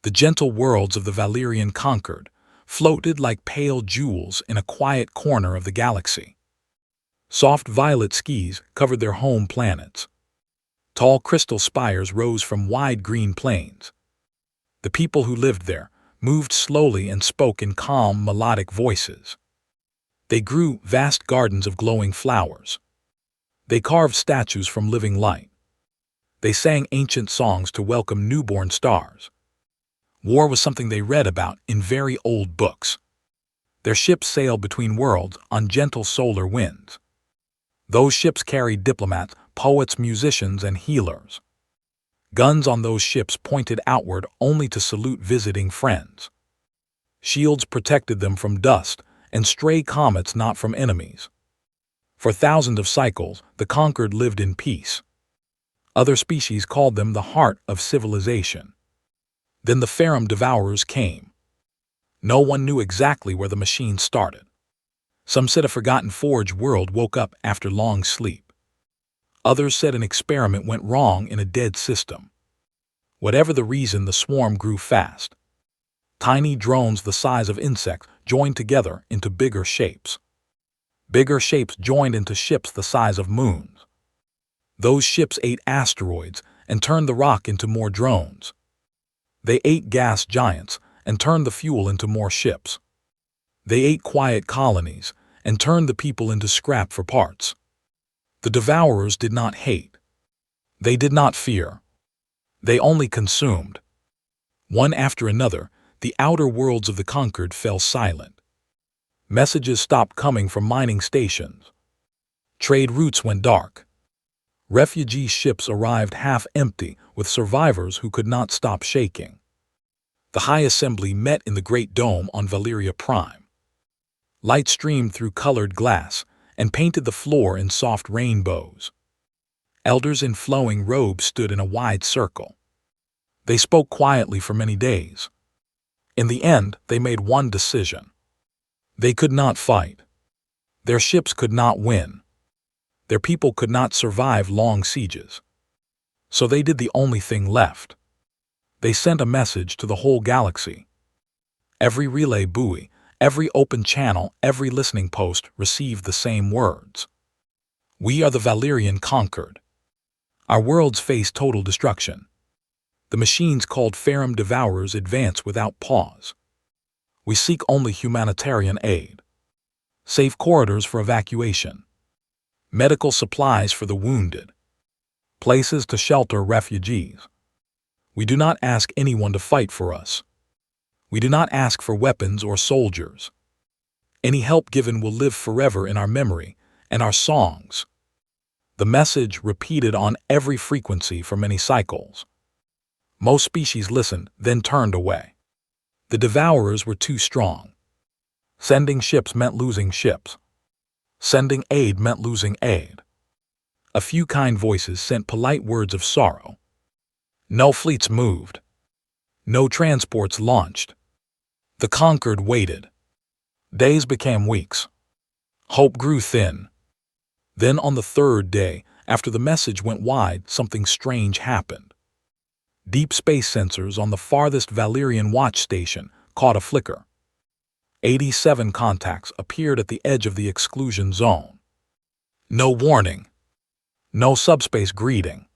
The gentle worlds of the Valerian conquered floated like pale jewels in a quiet corner of the galaxy. Soft violet skies covered their home planets. Tall crystal spires rose from wide green plains. The people who lived there moved slowly and spoke in calm, melodic voices. They grew vast gardens of glowing flowers. They carved statues from living light. They sang ancient songs to welcome newborn stars. War was something they read about in very old books. Their ships sailed between worlds on gentle solar winds. Those ships carried diplomats, poets, musicians, and healers. Guns on those ships pointed outward only to salute visiting friends. Shields protected them from dust and stray comets, not from enemies. For thousands of cycles, the conquered lived in peace. Other species called them the heart of civilization. Then the Ferrum Devourers came. No one knew exactly where the machine started. Some said a forgotten forge world woke up after long sleep. Others said an experiment went wrong in a dead system. Whatever the reason, the swarm grew fast. Tiny drones the size of insects joined together into bigger shapes. Bigger shapes joined into ships the size of moons. Those ships ate asteroids and turned the rock into more drones. They ate gas giants and turned the fuel into more ships. They ate quiet colonies and turned the people into scrap for parts. The Devourers did not hate. They did not fear. They only consumed. One after another, the outer worlds of the conquered fell silent. Messages stopped coming from mining stations. Trade routes went dark. Refugee ships arrived half empty with survivors who could not stop shaking. The High Assembly met in the Great Dome on Valeria Prime. Light streamed through colored glass and painted the floor in soft rainbows. Elders in flowing robes stood in a wide circle. They spoke quietly for many days. In the end, they made one decision. They could not fight. Their ships could not win. Their people could not survive long sieges. So they did the only thing left. They sent a message to the whole galaxy. Every relay buoy, every open channel, every listening post received the same words. We are the Valerian conquered. Our worlds face total destruction. The machines called Ferrum Devourers advance without pause. We seek only humanitarian aid. Safe corridors for evacuation. Medical supplies for the wounded. Places to shelter refugees. We do not ask anyone to fight for us. We do not ask for weapons or soldiers. Any help given will live forever in our memory and our songs. The message repeated on every frequency for many cycles. Most species listened, then turned away. The Devourers were too strong. Sending ships meant losing ships. Sending aid meant losing aid. A few kind voices sent polite words of sorrow. No fleets moved. No transports launched. The conquered waited. Days became weeks. Hope grew thin. Then on the third day, after the message went wide, something strange happened. Deep space sensors on the farthest Valerian watch station caught a flicker. 87 contacts appeared at the edge of the exclusion zone. No warning. No subspace greeting.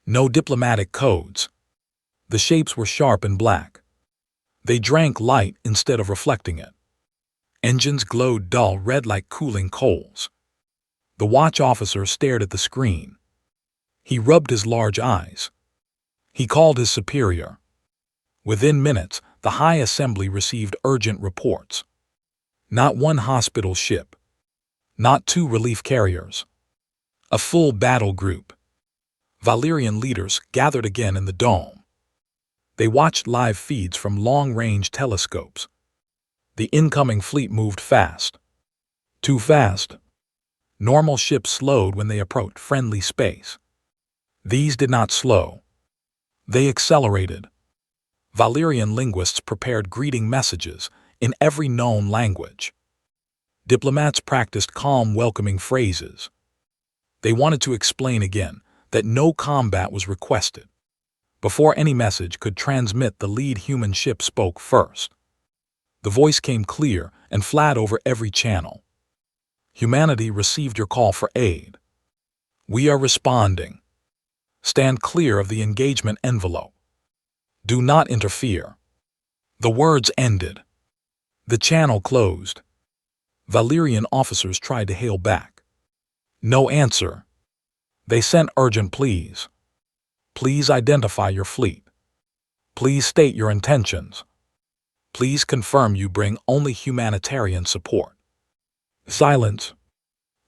No diplomatic codes. The shapes were sharp and black. They drank light instead of reflecting it. Engines glowed dull red like cooling coals. The watch officer stared at the screen. He rubbed his large eyes. He called his superior. Within minutes, the High Assembly received urgent reports. Not one hospital ship. Not 2 relief carriers. A full battle group. Valerian leaders gathered again in the dome. They watched live feeds from long-range telescopes. The incoming fleet moved fast. Too fast. Normal ships slowed when they approached friendly space. These did not slow. They accelerated. Valerian linguists prepared greeting messages in every known language. Diplomats practiced calm, welcoming phrases. They wanted to explain again that no combat was requested. Before any message could transmit, the lead human ship spoke first. The voice came clear and flat over every channel. Humanity received your call for aid. We are responding. Stand clear of the engagement envelope. Do not interfere. The words ended. The channel closed. Valerian officers tried to hail back. No answer. They sent urgent pleas. Please identify your fleet. Please state your intentions. Please confirm you bring only humanitarian support. Silence.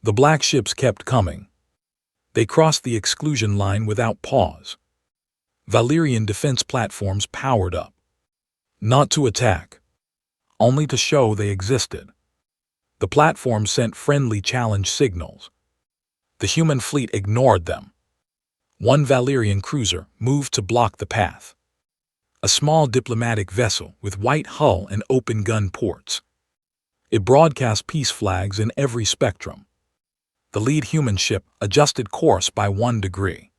The black ships kept coming. They crossed the exclusion line without pause. Valerian defense platforms powered up. Not to attack, only to show they existed. The platforms sent friendly challenge signals. The human fleet ignored them. One Valerian cruiser moved to block the path. A small diplomatic vessel with white hull and open gun ports. It broadcast peace flags in every spectrum. The lead human ship adjusted course by 1 degree.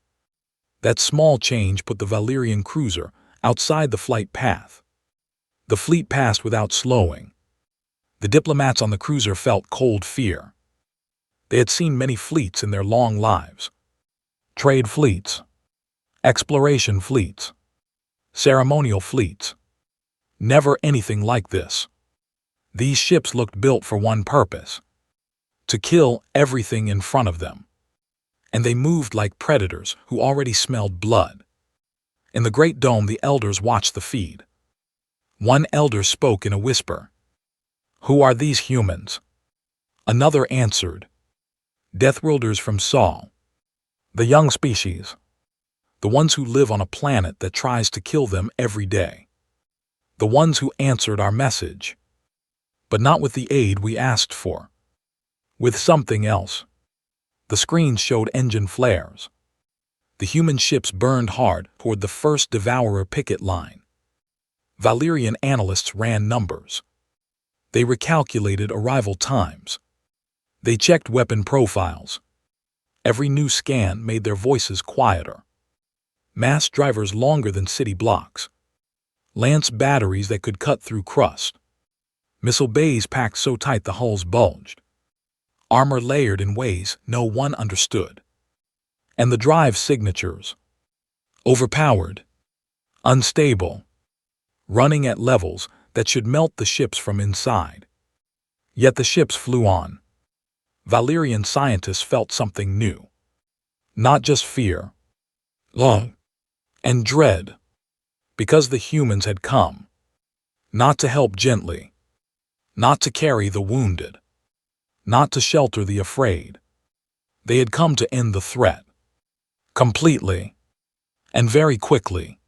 That small change put the Valerian cruiser outside the flight path. The fleet passed without slowing. The diplomats on the cruiser felt cold fear. They had seen many fleets in their long lives. Trade fleets, exploration fleets, ceremonial fleets. Never anything like this. These ships looked built for one purpose: to kill everything in front of them. And they moved like predators who already smelled blood. In the great dome, the elders watched the feed. One elder spoke in a whisper. "Who are these humans?" Another answered. "Deathworlders from Sol. The young species. The ones who live on a planet that tries to kill them every day. The ones who answered our message. But not with the aid we asked for. With something else." The screens showed engine flares. The human ships burned hard toward the first Devourer picket line. Valerian analysts ran numbers. They recalculated arrival times. They checked weapon profiles. Every new scan made their voices quieter. Mass drivers longer than city blocks. Lance batteries that could cut through crust. Missile bays packed so tight the hulls bulged. Armor layered in ways no one understood. And the drive signatures. Overpowered. Unstable. Running at levels that should melt the ships from inside. Yet the ships flew on. Valerian scientists felt something new. Not just fear. Love. And dread. Because the humans had come. Not to help gently. Not to carry the wounded. Not to shelter the afraid. They had come to end the threat. Completely. And very quickly.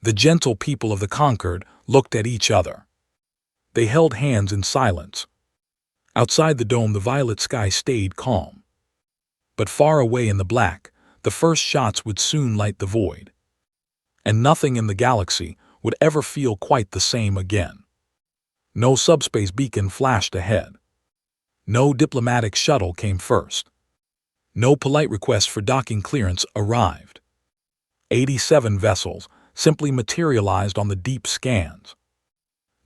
The gentle people of the conquered looked at each other. They held hands in silence. Outside the dome, the violet sky stayed calm. But far away in the black, the first shots would soon light the void. And nothing in the galaxy would ever feel quite the same again. No subspace beacon flashed ahead. No diplomatic shuttle came first. No polite request for docking clearance arrived. 87 vessels simply materialized on the deep scans.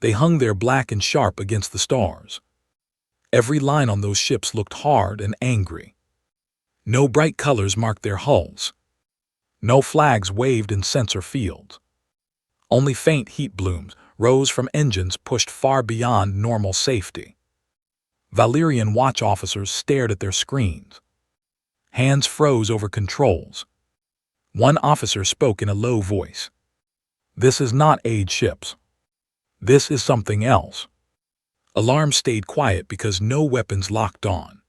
They hung there black and sharp against the stars. Every line on those ships looked hard and angry. No bright colors marked their hulls. No flags waved in sensor fields. Only faint heat blooms rose from engines pushed far beyond normal safety. Valerian watch officers stared at their screens. Hands froze over controls. One officer spoke in a low voice. "This is not aid ships. This is something else." Alarms stayed quiet because no weapons locked on.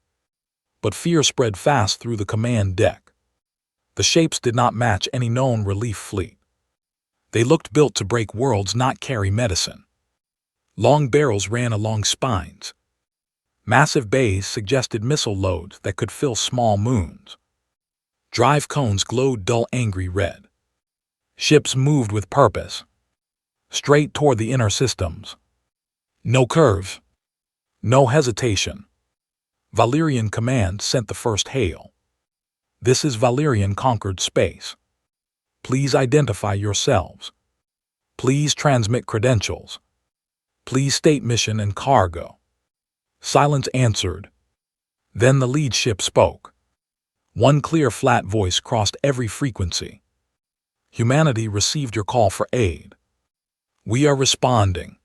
But fear spread fast through the command deck. The shapes did not match any known relief fleet. They looked built to break worlds, not carry medicine. Long barrels ran along spines. Massive bays suggested missile loads that could fill small moons. Drive cones glowed dull, angry red. Ships moved with purpose. Straight toward the inner systems. No curve. No hesitation. Valerian Command sent the first hail. "This is Valerian conquered space. Please identify yourselves. Please transmit credentials. Please state mission and cargo. Silence answered. Then the lead ship spoke. One clear, flat voice crossed every frequency. Humanity received your call for aid. We are responding.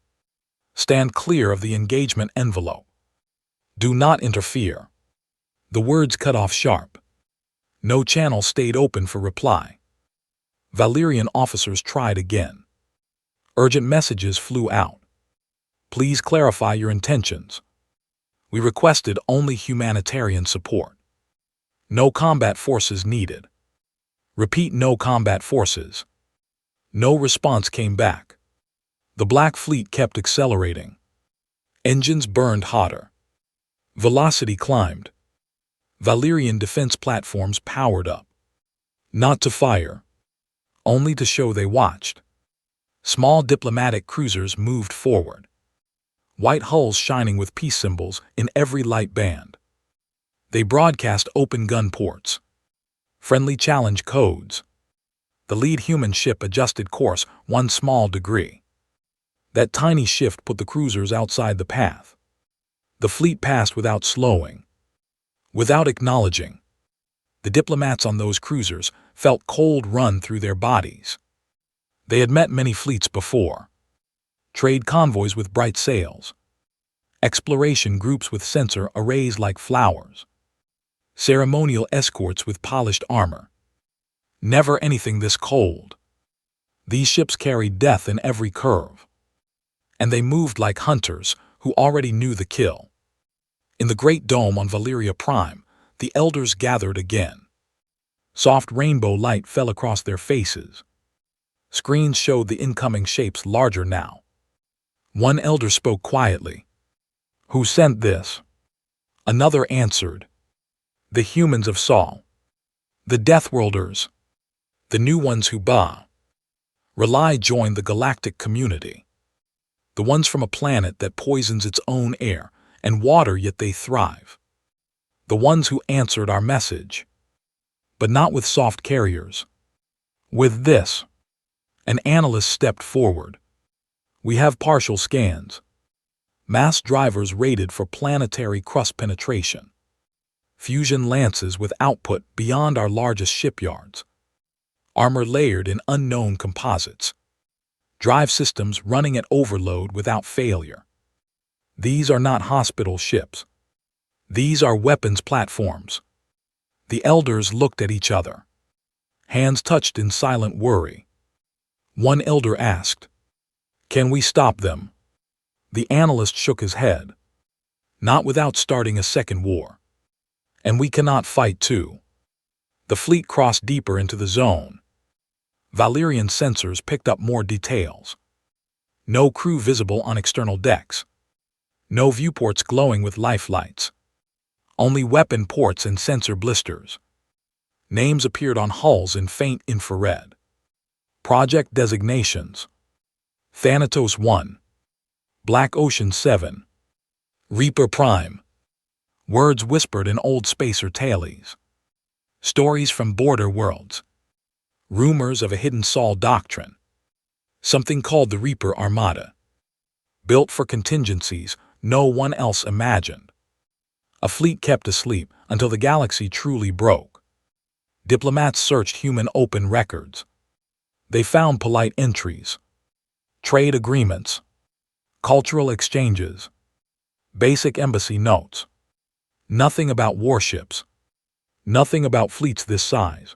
Stand clear of the engagement envelope. Do not interfere. The words cut off sharp. No channel stayed open for reply. Valerian officers tried again. Urgent messages flew out. Please clarify your intentions. We requested only humanitarian support. No combat forces needed. Repeat, no combat forces. No response came back. The Black Fleet kept accelerating. Engines burned hotter. Velocity climbed. Valerian defense platforms powered up. Not to fire. Only to show they watched. Small diplomatic cruisers moved forward. White hulls shining with peace symbols in every light band. They broadcast open gun ports. Friendly challenge codes. The lead human ship adjusted course one small degree. That tiny shift put the cruisers outside the path. The fleet passed without slowing. Without acknowledging. The diplomats on those cruisers felt cold run through their bodies. They had met many fleets before. Trade convoys with bright sails. Exploration groups with sensor arrays like flowers. Ceremonial escorts with polished armor. Never anything this cold. These ships carried death in every curve. And they moved like hunters who already knew the kill. In the great dome on Valeria Prime, the elders gathered again. Soft rainbow light fell across their faces. Screens showed the incoming shapes larger now. One elder spoke quietly. Who sent this? Another answered. The humans of Saul. The Deathworlders. The new ones who rely joined the galactic community. The ones from a planet that poisons its own air and water, yet they thrive. The ones who answered our message. But not with soft carriers. With this. An analyst stepped forward. We have partial scans. Mass drivers rated for planetary crust penetration. Fusion lances with output beyond our largest shipyards. Armor layered in unknown composites. Drive systems running at overload without failure. These are not hospital ships. These are weapons platforms. The elders looked at each other. Hands touched in silent worry. One elder asked, "Can we stop them?" The analyst shook his head. Not without starting a second war. And we cannot fight too. The fleet crossed deeper into the zone. Valerian sensors picked up more details. No crew visible on external decks. No viewports glowing with lifelights. Only weapon ports and sensor blisters. Names appeared on hulls in faint infrared. Project designations. Thanatos 1. Black Ocean 7. Reaper Prime. Words whispered in old spacer tailies. Stories from border worlds. Rumors of a hidden Saul doctrine. Something called the Reaper Armada. Built for contingencies no one else imagined. A fleet kept asleep until the galaxy truly broke. Diplomats searched human open records. They found polite entries. Trade agreements. Cultural exchanges. Basic embassy notes. Nothing about warships. Nothing about fleets this size.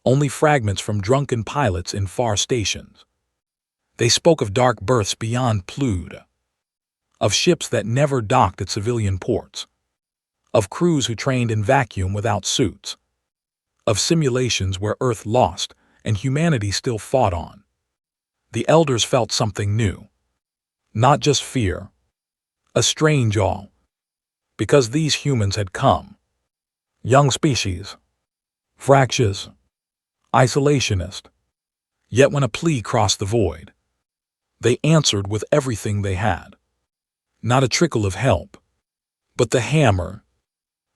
Only fragments from drunken pilots in far stations. They spoke of dark berths beyond Pluto. Of ships that never docked at civilian ports. Of crews who trained in vacuum without suits. Of simulations where Earth lost and humanity still fought on. The elders felt something new. Not just fear. A strange awe. Because these humans had come. Young species. Fractious. Isolationist. Yet when a plea crossed the void, they answered with everything they had. Not a trickle of help, but the hammer.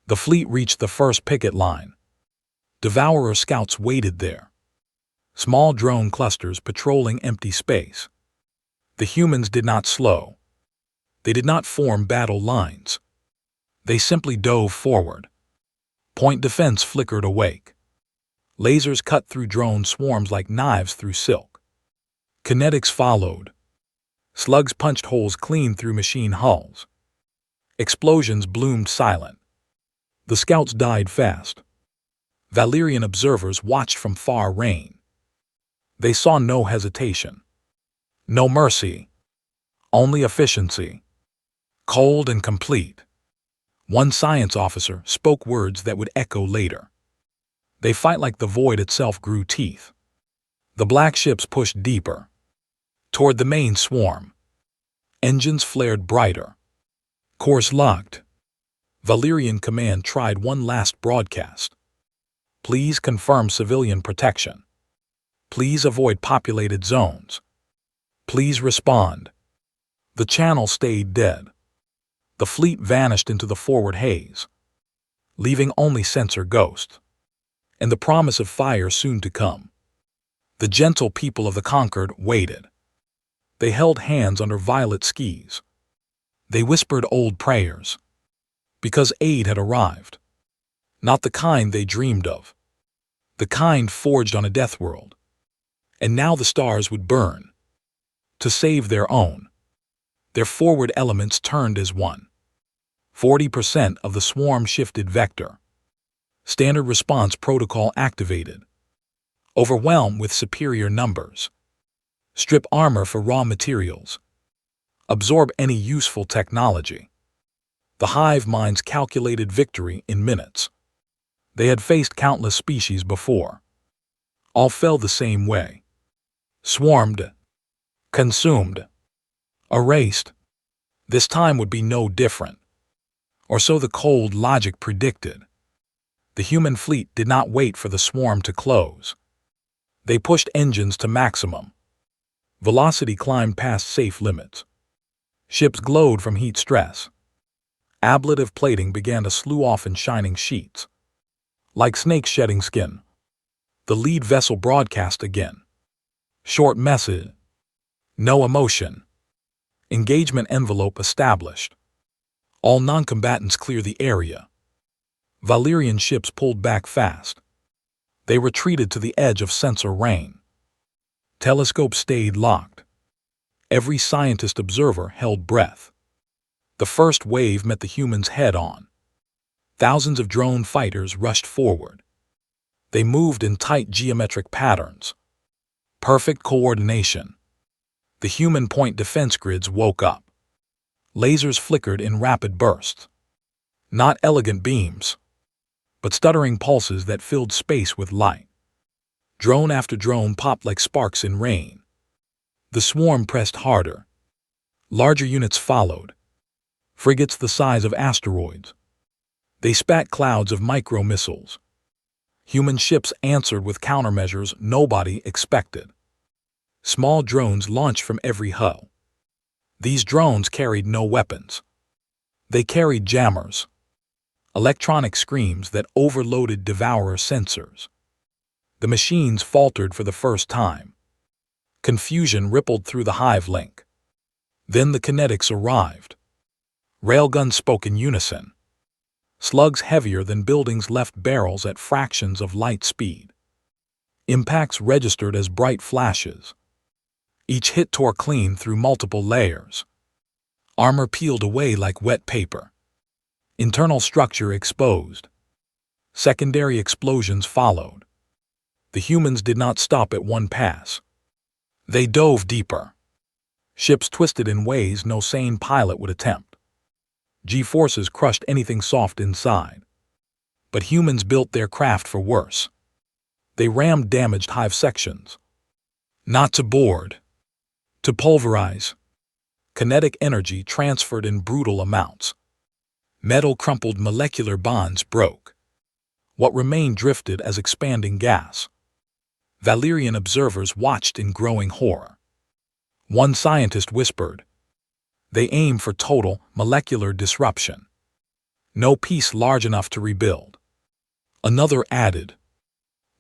The fleet reached the first picket line. Devourer scouts waited there. Small drone clusters patrolling empty space. The humans did not slow. They did not form battle lines. They simply dove forward. Point defense flickered awake. Lasers cut through drone swarms like knives through silk. Kinetics followed. Slugs punched holes clean through machine hulls. Explosions bloomed silent. The scouts died fast. Valerian observers watched from far range. They saw no hesitation. No mercy. Only efficiency. Cold and complete. One science officer spoke words that would echo later. They fight like the void itself grew teeth. The black ships pushed deeper. Toward the main swarm. Engines flared brighter. Course locked. Valerian Command tried one last broadcast. Please confirm civilian protection. Please avoid populated zones. Please respond. The channel stayed dead. The fleet vanished into the forward haze, leaving only sensor ghosts, and the promise of fire soon to come. The gentle people of the conquered waited. They held hands under violet skis. They whispered old prayers, because aid had arrived. Not the kind they dreamed of. The kind forged on a death world. And now the stars would burn. To save their own. Their forward elements turned as one. 40% of the swarm shifted vector. Standard response protocol activated. Overwhelm with superior numbers. Strip armor for raw materials. Absorb any useful technology. The hive minds calculated victory in minutes. They had faced countless species before. All fell the same way. Swarmed. Consumed. Erased. This time would be no different. Or so the cold logic predicted. The human fleet did not wait for the swarm to close. They pushed engines to maximum. Velocity climbed past safe limits. Ships glowed from heat stress. Ablative plating began to slew off in shining sheets. Like snakes shedding skin. The lead vessel broadcast again. Short message. No emotion. Engagement envelope established. All non-combatants clear the area. Valerian ships pulled back fast. They retreated to the edge of sensor range. Telescopes stayed locked. Every scientist observer held breath. The first wave met the humans head-on. Thousands of drone fighters rushed forward. They moved in tight geometric patterns. Perfect coordination. The human point defense grids woke up. Lasers flickered in rapid bursts. Not elegant beams, but stuttering pulses that filled space with light. Drone after drone popped like sparks in rain. The swarm pressed harder. Larger units followed. Frigates the size of asteroids. They spat clouds of micro-missiles. Human ships answered with countermeasures nobody expected. Small drones launched from every hull. These drones carried no weapons. They carried jammers. Electronic screams that overloaded devourer sensors. The machines faltered for the first time. Confusion rippled through the hive link. Then the kinetics arrived. Railguns spoke in unison. Slugs heavier than buildings left barrels at fractions of light speed. Impacts registered as bright flashes. Each hit tore clean through multiple layers. Armor peeled away like wet paper. Internal structure exposed. Secondary explosions followed. The humans did not stop at one pass. They dove deeper. Ships twisted in ways no sane pilot would attempt. G-forces crushed anything soft inside. But humans built their craft for worse. They rammed damaged hive sections. Not to board. To pulverize. Kinetic energy transferred in brutal amounts. Metal crumpled, molecular bonds broke. What remained drifted as expanding gas. Valerian observers watched in growing horror. One scientist whispered, "They aim for total molecular disruption. No piece large enough to rebuild." Another added,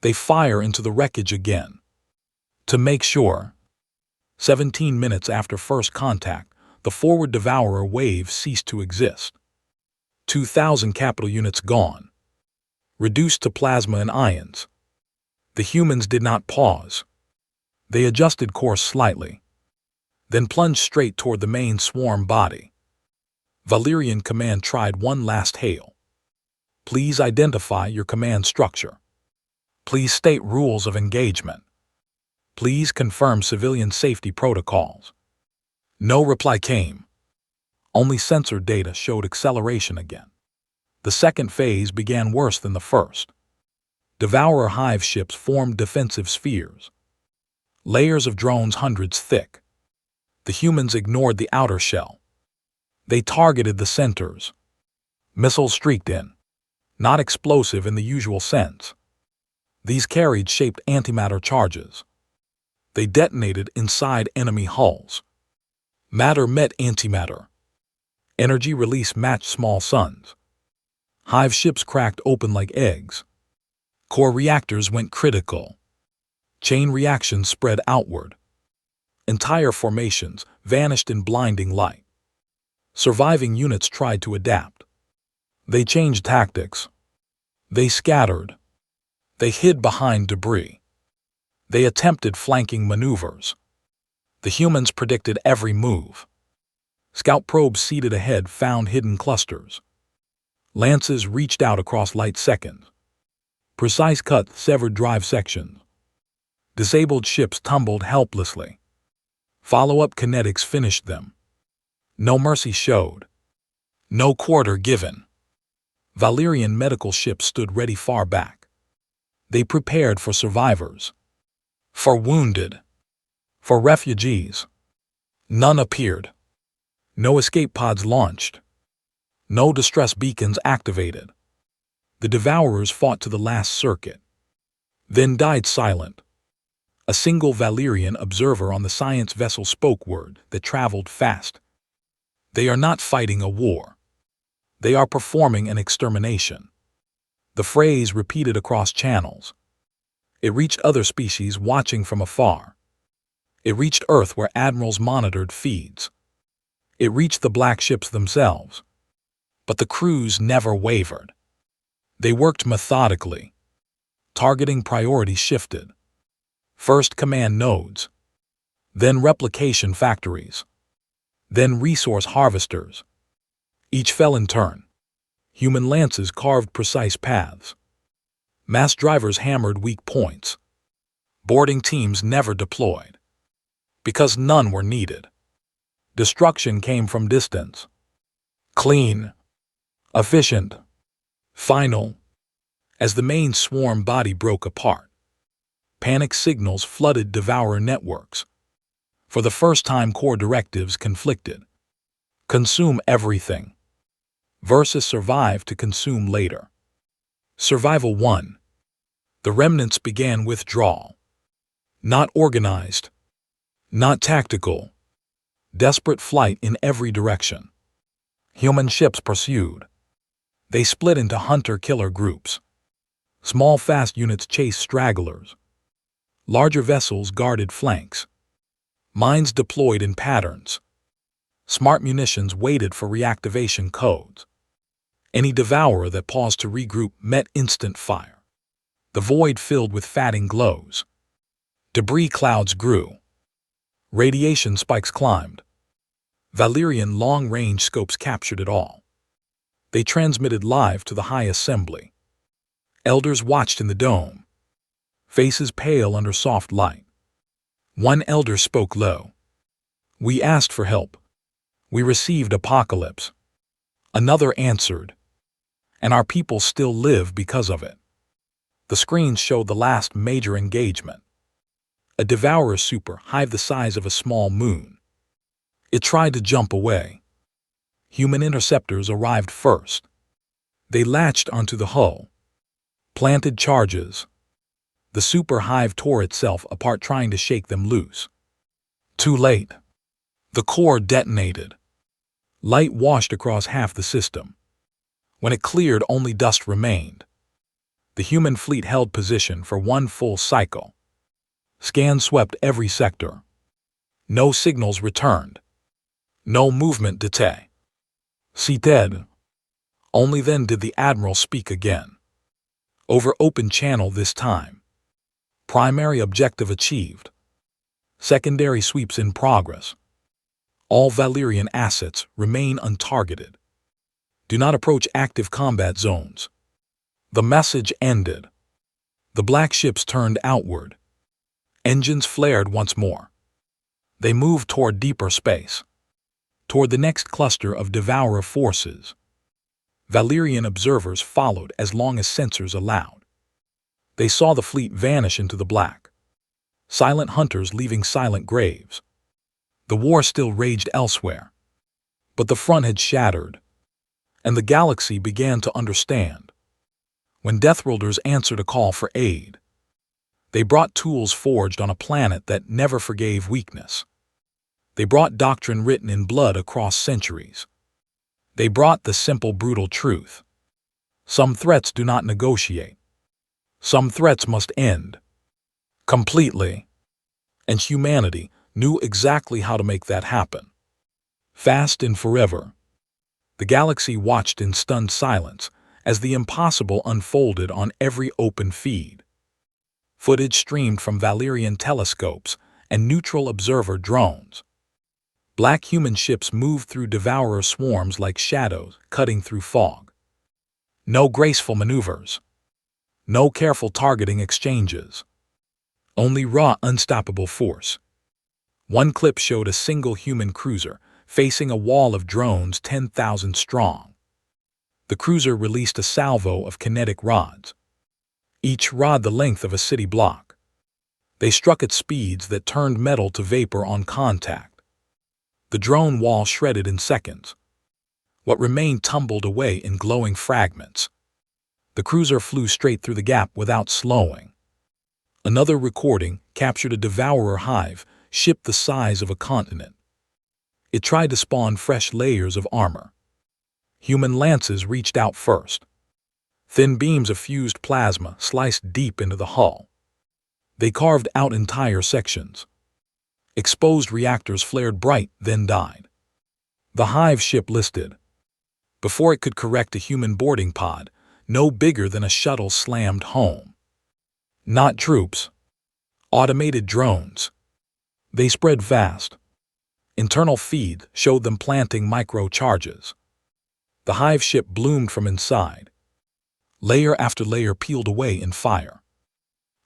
"They fire into the wreckage again." To make sure, 17 minutes after first contact, the forward Devourer wave ceased to exist. 2,000 capital units gone, reduced to plasma and ions. The humans did not pause. They adjusted course slightly, then plunged straight toward the main swarm body. Valerian Command tried one last hail. Please identify your command structure. Please state rules of engagement. Please confirm civilian safety protocols. No reply came. Only sensor data showed acceleration again. The second phase began worse than the first. Devourer hive ships formed defensive spheres. Layers of drones hundreds thick. The humans ignored the outer shell. They targeted the centers. Missiles streaked in, not explosive in the usual sense. These carried shaped antimatter charges. They detonated inside enemy hulls. Matter met antimatter. Energy release matched small suns. Hive ships cracked open like eggs. Core reactors went critical. Chain reactions spread outward. Entire formations vanished in blinding light. Surviving units tried to adapt. They changed tactics. They scattered. They hid behind debris. They attempted flanking maneuvers. The humans predicted every move. Scout probes seated ahead found hidden clusters. Lances reached out across light seconds. Precise cuts severed drive sections. Disabled ships tumbled helplessly. Follow-up kinetics finished them. No mercy showed. No quarter given. Valerian medical ships stood ready far back. They prepared for survivors. For wounded. For refugees. None appeared. No escape pods launched. No distress beacons activated. The Devourers fought to the last circuit. Then died silent. A single Valerian observer on the science vessel spoke word that traveled fast. They are not fighting a war. They are performing an extermination. The phrase repeated across channels. It reached other species watching from afar. It reached Earth where admirals monitored feeds. It reached the black ships themselves. But the crews never wavered. They worked methodically. Targeting priorities shifted. First command nodes. Then replication factories. Then resource harvesters. Each fell in turn. Human lances carved precise paths. Mass drivers hammered weak points. Boarding teams never deployed. Because none were needed. Destruction came from distance. Clean. Efficient. Final. As the main swarm body broke apart, panic signals flooded Devourer networks. For the first time, core directives conflicted. Consume everything. Versus survive to consume later. Survival won. The remnants began withdrawal. Not organized. Not tactical. Desperate flight in every direction. Human ships pursued. They split into hunter-killer groups. Small fast units chased stragglers. Larger vessels guarded flanks. Mines deployed in patterns. Smart munitions waited for reactivation codes. Any Devourer that paused to regroup met instant fire. The void filled with fatting glows. Debris clouds grew. Radiation spikes climbed. Valerian long-range scopes captured it all. They transmitted live to the High Assembly. Elders watched in the dome. Faces pale under soft light. One elder spoke low. We asked for help. We received apocalypse. Another answered. And our people still live because of it. The screens showed the last major engagement. A Devourer super hive the size of a small moon. It tried to jump away. Human interceptors arrived first. They latched onto the hull. Planted charges. The super hive tore itself apart trying to shake them loose. Too late. The core detonated. Light washed across half the system. When it cleared, only dust remained. The human fleet held position for one full cycle. Scans swept every sector. No signals returned. No movement detected. Seated. Only then did the Admiral speak again. Over open channel this time. Primary objective achieved. Secondary sweeps in progress. All Valerian assets remain untargeted. Do not approach active combat zones. The message ended. The black ships turned outward. Engines flared once more. They moved toward deeper space. Toward the next cluster of Devourer forces. Valerian observers followed as long as sensors allowed. They saw the fleet vanish into the black. Silent hunters leaving silent graves. The war still raged elsewhere. But the front had shattered. And the galaxy began to understand. When Deathworlders answered a call for aid, they brought tools forged on a planet that never forgave weakness. They brought doctrine written in blood across centuries. They brought the simple, brutal truth. Some threats do not negotiate. Some threats must end. Completely. And humanity knew exactly how to make that happen. Fast and forever. The galaxy watched in stunned silence as the impossible unfolded on every open feed. Footage streamed from Valerian telescopes and neutral observer drones. Black human ships moved through Devourer swarms like shadows cutting through fog. No graceful maneuvers. No careful targeting exchanges. Only raw, unstoppable force. One clip showed a single human cruiser facing a wall of drones 10,000 strong. The cruiser released a salvo of kinetic rods. Each rod the length of a city block. They struck at speeds that turned metal to vapor on contact. The drone wall shredded in seconds. What remained tumbled away in glowing fragments. The cruiser flew straight through the gap without slowing. Another recording captured a Devourer hive, ship the size of a continent. It tried to spawn fresh layers of armor. Human lances reached out first. Thin beams of fused plasma sliced deep into the hull. They carved out entire sections. Exposed reactors flared bright, then died. The hive ship listed. Before it could correct a human boarding pod, no bigger than a shuttle slammed home. Not troops. Automated drones. They spread fast. Internal feed showed them planting micro-charges. The hive ship bloomed from inside. Layer after layer peeled away in fire.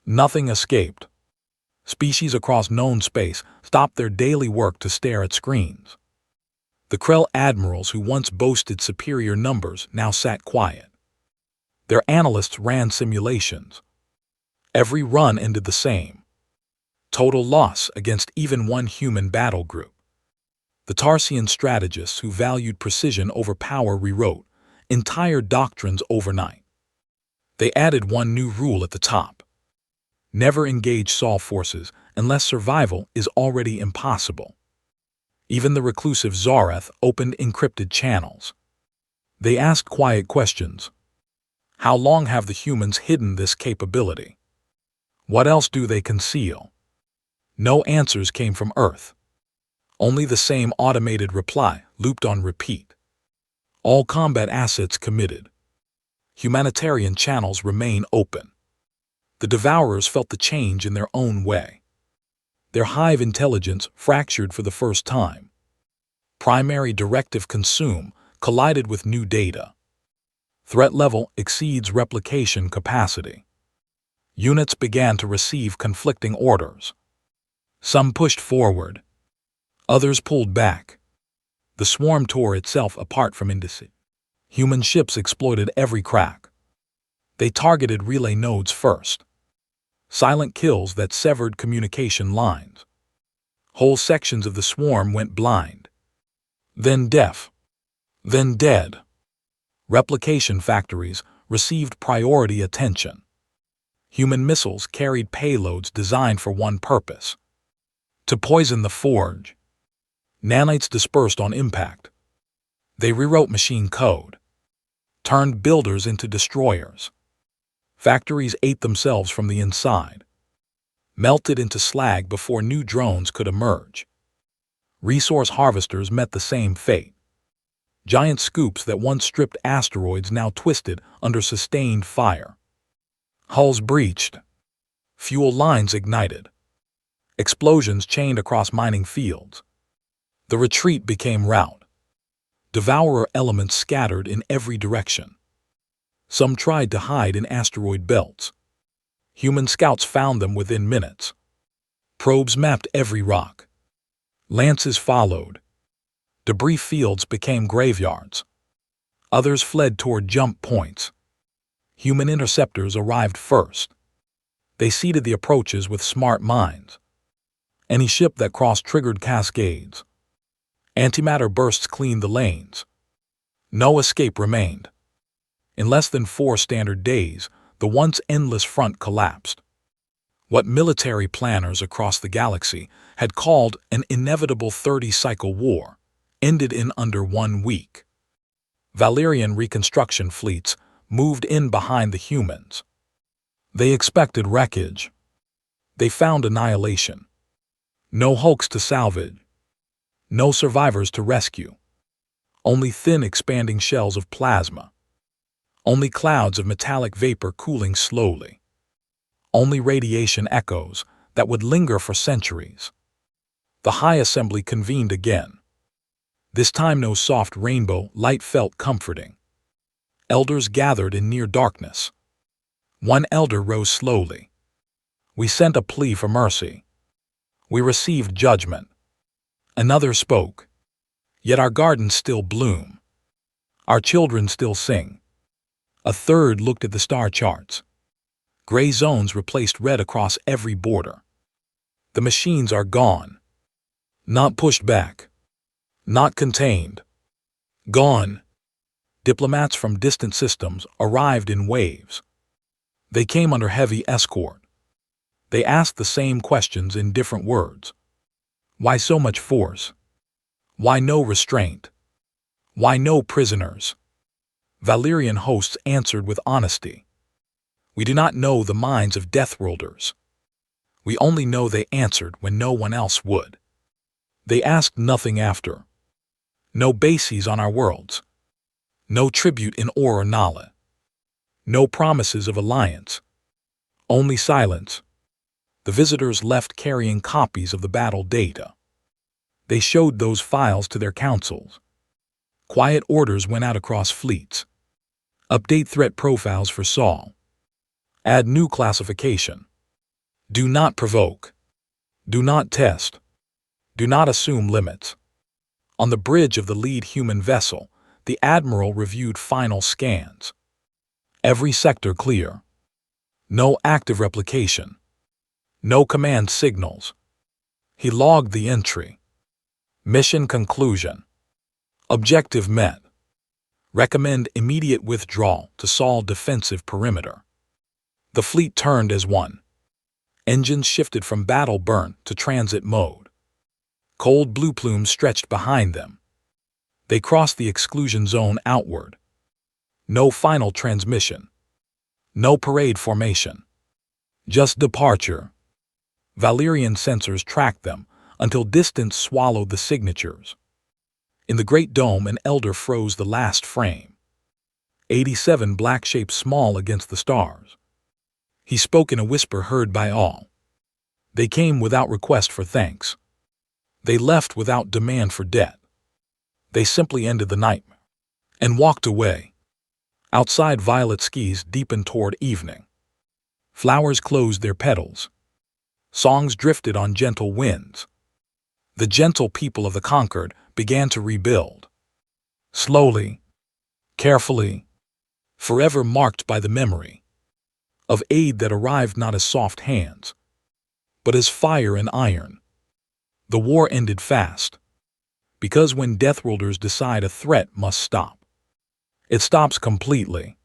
Nothing escaped. Species across known space stopped their daily work to stare at screens. The Krell admirals who once boasted superior numbers now sat quiet. Their analysts ran simulations. Every run ended the same. Total loss against even one human battle group. The Tarsian strategists who valued precision over power rewrote entire doctrines overnight. They added one new rule at the top. Never engage Sol forces unless survival is already impossible. Even the reclusive Zareth opened encrypted channels. They asked quiet questions. How long have the humans hidden this capability? What else do they conceal? No answers came from Earth. Only the same automated reply looped on repeat. All combat assets committed. Humanitarian channels remain open. The Devourers felt the change in their own way. Their hive intelligence fractured for the first time. Primary directive consume collided with new data. Threat level exceeds replication capacity. Units began to receive conflicting orders. Some pushed forward. Others pulled back. The swarm tore itself apart from indices. Human ships exploited every crack. They targeted relay nodes first. Silent kills that severed communication lines. Whole sections of the swarm went blind. Then deaf. Then dead. Replication factories received priority attention. Human missiles carried payloads designed for one purpose: to poison the forge. Nanites dispersed on impact. They rewrote machine code. Turned builders into destroyers. Factories ate themselves from the inside. melted into slag before new drones could emerge. Resource harvesters met the same fate. Giant scoops that once stripped asteroids now twisted under sustained fire. Hulls breached. Fuel lines ignited. Explosions chained across mining fields. The retreat became rout. Devourer elements scattered in every direction. Some tried to hide in asteroid belts. Human scouts found them within minutes. Probes mapped every rock. Lances followed. Debris fields became graveyards. Others fled toward jump points. Human interceptors arrived first. They seeded the approaches with smart mines. Any ship that crossed triggered cascades. Antimatter bursts cleaned the lanes. No escape remained. In less than 4 standard days, the once endless front collapsed. What military planners across the galaxy had called an inevitable 30-cycle war ended in under 1 week. Valerian reconstruction fleets moved in behind the humans. They expected wreckage. They found annihilation. No hulks to salvage. No survivors to rescue. Only thin expanding shells of plasma. Only clouds of metallic vapor cooling slowly. Only radiation echoes that would linger for centuries. The High Assembly convened again. This time no soft rainbow light felt comforting. Elders gathered in near darkness. One elder rose slowly. We sent a plea for mercy. We received judgment. Another spoke. Yet our gardens still bloom. Our children still sing. A third looked at the star charts. Gray zones replaced red across every border. The machines are gone. Not pushed back. Not contained. Gone. Diplomats from distant systems arrived in waves. They came under heavy escort. They asked the same questions in different words. Why so much force? Why no restraint? Why no prisoners? Valerian hosts answered with honesty. We do not know the minds of Deathworlders. We only know they answered when no one else would. They asked nothing after. No bases on our worlds. No tribute in Or or Nala. No promises of alliance. Only silence. The visitors left carrying copies of the battle data. They showed those files to their councils. Quiet orders went out across fleets. Update threat profiles for Saul. Add new classification. Do not provoke. Do not test. Do not assume limits. On the bridge of the lead human vessel, the Admiral reviewed final scans. Every sector clear. No active replication. No command signals. He logged the entry. Mission conclusion. Objective met. Recommend immediate withdrawal to Saul defensive perimeter. The fleet turned as one. Engines shifted from battle burn to transit mode. Cold blue plumes stretched behind them. They crossed the exclusion zone outward. No final transmission. No parade formation. Just departure. Valerian sensors tracked them until distance swallowed the signatures. In the great dome, an elder froze the last frame. 87 black shapes small against the stars. He spoke in a whisper heard by all. They came without request for thanks. They left without demand for debt. They simply ended the nightmare and walked away. Outside, violet skies deepened toward evening. Flowers closed their petals. Songs drifted on gentle winds. The gentle people of the conquered began to rebuild. Slowly, carefully, forever marked by the memory of aid that arrived not as soft hands, but as fire and iron. The war ended fast, because when Deathworlders decide a threat must stop, it stops completely,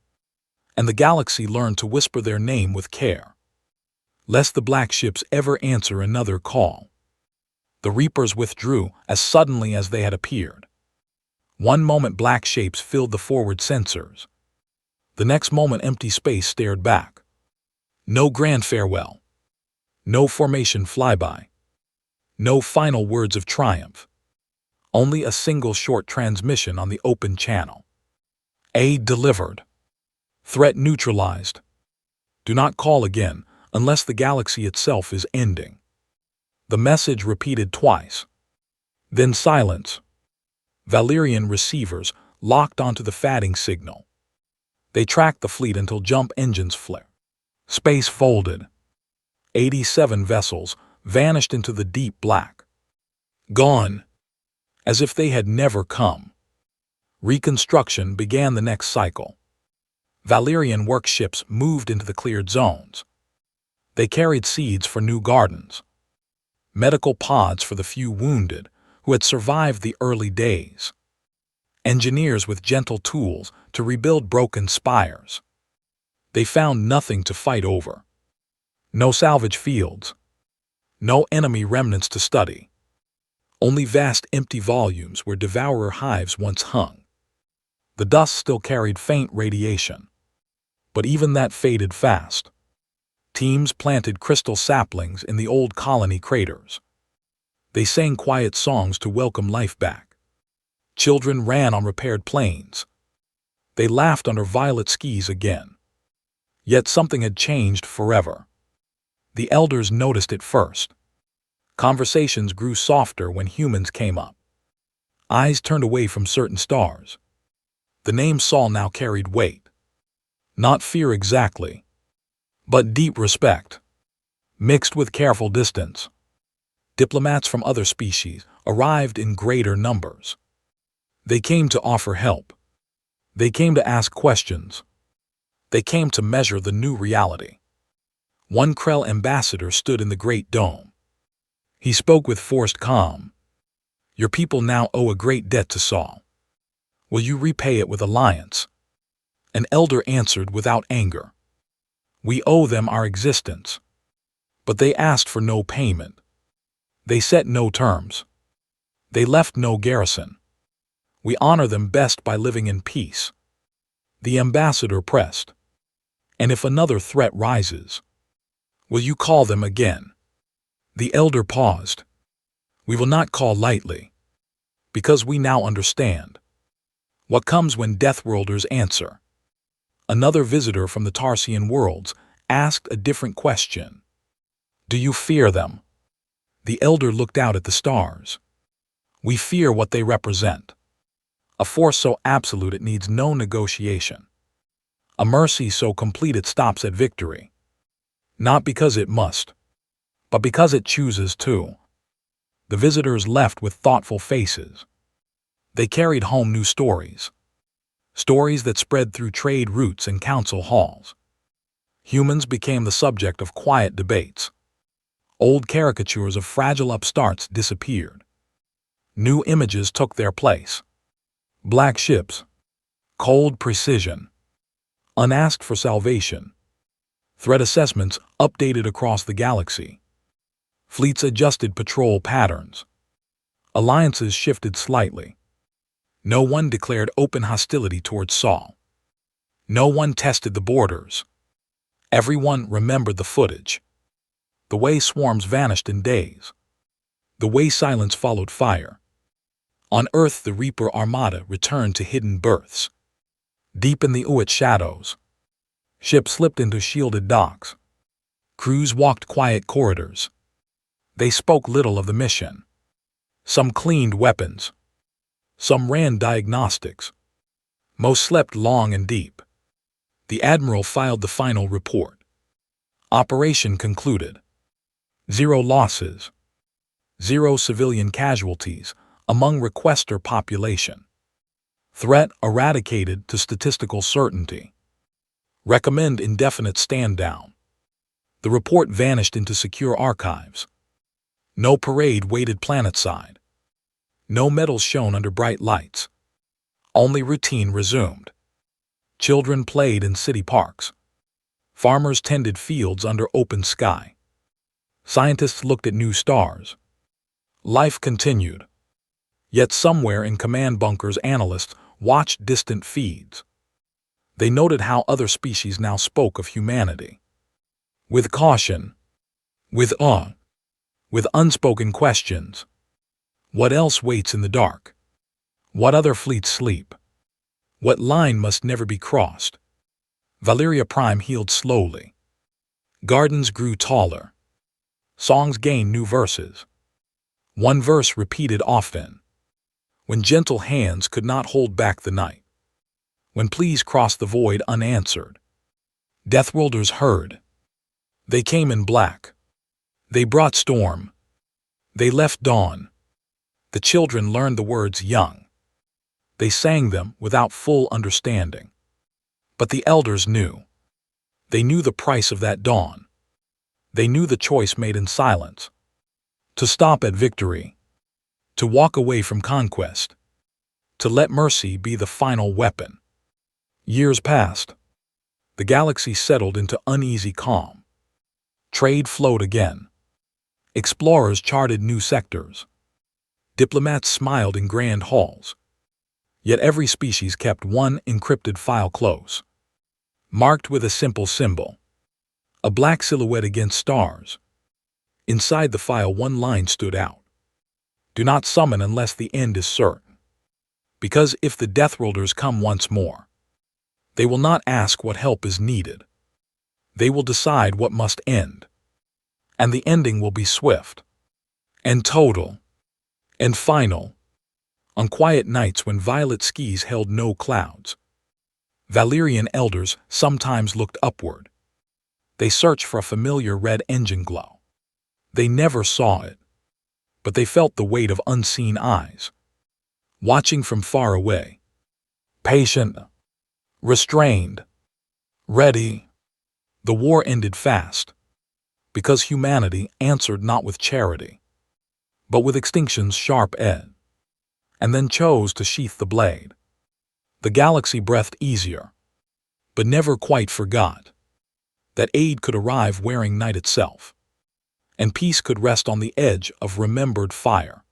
and the galaxy learned to whisper their name with care, lest the black ships ever answer another call. The Reapers withdrew as suddenly as they had appeared. One moment black shapes filled the forward sensors. The next moment empty space stared back. No grand farewell. No formation flyby. No final words of triumph. Only a single short transmission on the open channel. Aid delivered. Threat neutralized. Do not call again unless the galaxy itself is ending. The message repeated twice. Then silence. Valerian receivers locked onto the fatting signal. They tracked the fleet until jump engines flare. Space folded. 87 vessels vanished into the deep black. Gone. As if they had never come. Reconstruction began the next cycle. Valerian workships moved into the cleared zones. They carried seeds for new gardens. Medical pods for the few wounded who had survived the early days. Engineers with gentle tools to rebuild broken spires. They found nothing to fight over. No salvage fields. No enemy remnants to study. Only vast empty volumes where devourer hives once hung. The dust still carried faint radiation. But even that faded fast. Teams planted crystal saplings in the old colony craters. They sang quiet songs to welcome life back. Children ran on repaired planes. They laughed under violet skies again. Yet something had changed forever. The elders noticed it first. Conversations grew softer when humans came up. Eyes turned away from certain stars. The name Saul now carried weight. Not fear exactly, but deep respect, mixed with careful distance. Diplomats from other species arrived in greater numbers. They came to offer help. They came to ask questions. They came to measure the new reality. One Krell ambassador stood in the great dome. He spoke with forced calm. Your people now owe a great debt to Saul. Will you repay it with alliance? An elder answered without anger. We owe them our existence. But they asked for no payment. They set no terms. They left no garrison. We honor them best by living in peace. The ambassador pressed. And if another threat rises, will you call them again? The elder paused. We will not call lightly, because we now understand what comes when Deathworlders answer. Another visitor from the Tarsian worlds asked a different question. Do you fear them? The elder looked out at the stars. We fear what they represent. A force so absolute it needs no negotiation. A mercy so complete it stops at victory. Not because it must, but because it chooses to. The visitors left with thoughtful faces. They carried home new stories. Stories that spread through trade routes and council halls. Humans became the subject of quiet debates. Old caricatures of fragile upstarts disappeared. New images took their place. Black ships. Cold precision. Unasked for salvation. Threat assessments updated across the galaxy. Fleets adjusted patrol patterns. Alliances shifted slightly. No one declared open hostility towards Saul. No one tested the borders. Everyone remembered the footage. The way swarms vanished in days. The way silence followed fire. On Earth, the Reaper Armada returned to hidden berths. Deep in the Uit shadows, ships slipped into shielded docks. Crews walked quiet corridors. They spoke little of the mission. Some cleaned weapons. Some ran diagnostics. Most slept long and deep. The Admiral filed the final report. Operation concluded. 0 losses. 0 civilian casualties among requester population. Threat eradicated to statistical certainty. Recommend indefinite stand-down. The report vanished into secure archives. No parade waited planetside. No medals shone under bright lights. Only routine resumed. Children played in city parks. Farmers tended fields under open sky. Scientists looked at new stars. Life continued. Yet somewhere in command bunkers, analysts watched distant feeds. They noted how other species now spoke of humanity. With caution. with awe, with unspoken questions. What else waits in the dark? What other fleets sleep? What line must never be crossed? Valeria Prime healed slowly. Gardens grew taller. Songs gained new verses. One verse repeated often. When gentle hands could not hold back the night. When pleas crossed the void unanswered. Deathworlders heard. They came in black. They brought storm. They left dawn. The children learned the words young. They sang them without full understanding. But the elders knew. They knew the price of that dawn. They knew the choice made in silence. To stop at victory. To walk away from conquest. To let mercy be the final weapon. Years passed. The galaxy settled into uneasy calm. Trade flowed again. Explorers charted new sectors. Diplomats smiled in grand halls. Yet every species kept one encrypted file close, marked with a simple symbol, a black silhouette against stars. Inside the file one line stood out. Do not summon unless the end is certain. Because if the Deathworlders come once more, they will not ask what help is needed. They will decide what must end. And the ending will be swift, and total, and final. On quiet nights when violet skies held no clouds, Valerian elders sometimes looked upward. They searched for a familiar red engine glow. They never saw it, but they felt the weight of unseen eyes, watching from far away. Patient, restrained, ready. The war ended fast, because humanity answered not with charity, but with extinction's sharp edge, and then chose to sheath the blade. The galaxy breathed easier, but never quite forgot that aid could arrive wearing night itself, and peace could rest on the edge of remembered fire.